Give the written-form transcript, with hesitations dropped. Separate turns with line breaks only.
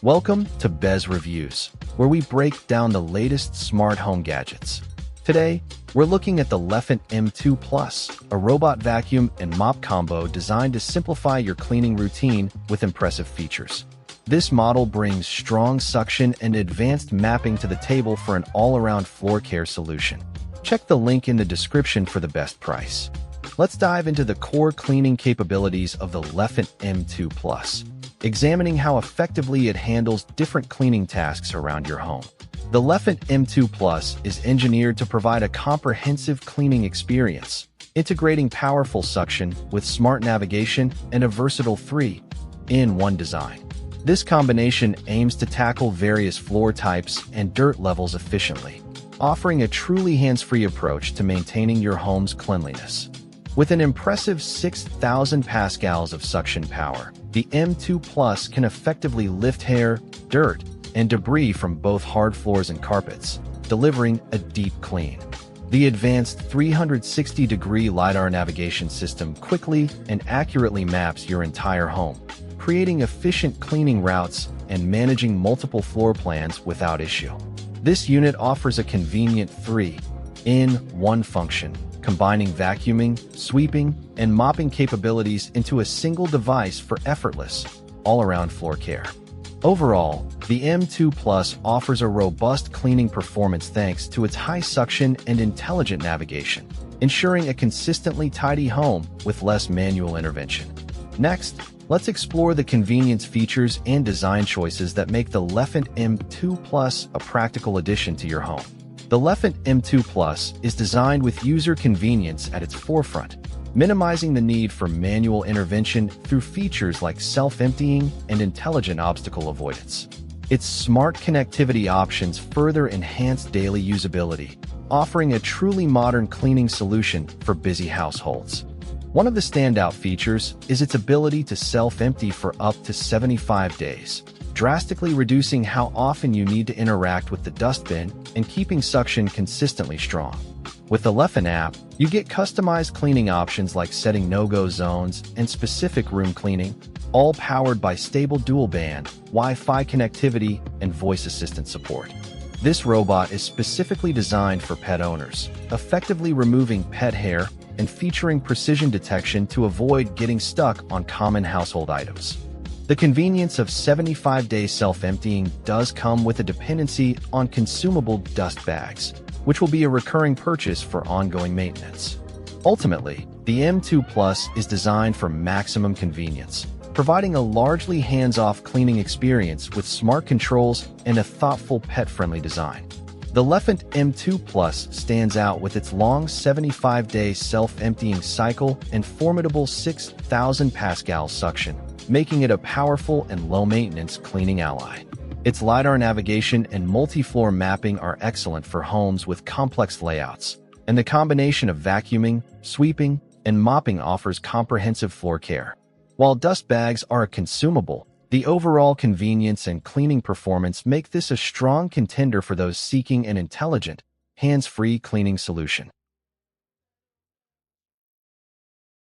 Welcome to Bez Reviews, where we break down the latest smart home gadgets. Today, we're looking at the Lefant M2 Plus, a robot vacuum and mop combo designed to simplify your cleaning routine with impressive features. This model brings strong suction and advanced mapping to the table for an all-around floor care solution. Check the link in the description for the best price. Let's dive into the core cleaning capabilities of the Lefant M2 Plus, examining how effectively it handles different cleaning tasks around your home. The Lefant M2 Plus is engineered to provide a comprehensive cleaning experience, integrating powerful suction with smart navigation and a versatile 3-in-1 design. This combination aims to tackle various floor types and dirt levels efficiently, offering a truly hands-free approach to maintaining your home's cleanliness. With an impressive 6,000 pascals of suction power, the M2 Plus can effectively lift hair, dirt, and debris from both hard floors and carpets, delivering a deep clean. The advanced 360-degree LiDAR navigation system quickly and accurately maps your entire home, creating efficient cleaning routes and managing multiple floor plans without issue. This unit offers a convenient 3-in-1 function, combining vacuuming, sweeping, and mopping capabilities into a single device for effortless, all-around floor care. Overall, the M2 Plus offers a robust cleaning performance thanks to its high suction and intelligent navigation, ensuring a consistently tidy home with less manual intervention. Next, let's explore the convenience features and design choices that make the Lefant M2 Plus a practical addition to your home. The Lefant M2 Plus is designed with user convenience at its forefront, minimizing the need for manual intervention through features like self-emptying and intelligent obstacle avoidance. Its smart connectivity options further enhance daily usability, offering a truly modern cleaning solution for busy households. One of the standout features is its ability to self-empty for up to 75 days, drastically reducing how often you need to interact with the dustbin and keeping suction consistently strong. With the Lefant app, you get customized cleaning options like setting no-go zones and specific room cleaning, all powered by stable dual-band, Wi-Fi connectivity, and voice assistant support. This robot is specifically designed for pet owners, effectively removing pet hair and featuring precision detection to avoid getting stuck on common household items. The convenience of 75-day self-emptying does come with a dependency on consumable dust bags, which will be a recurring purchase for ongoing maintenance. Ultimately, the M2 Plus is designed for maximum convenience, providing a largely hands-off cleaning experience with smart controls and a thoughtful pet-friendly design. The Lefant M2 Plus stands out with its long 75-day self-emptying cycle and formidable 6,000 pascal suction, making it a powerful and low-maintenance cleaning ally. Its LiDAR navigation and multi-floor mapping are excellent for homes with complex layouts, and the combination of vacuuming, sweeping, and mopping offers comprehensive floor care. While dust bags are a consumable, the overall convenience and cleaning performance make this a strong contender for those seeking an intelligent, hands-free cleaning solution.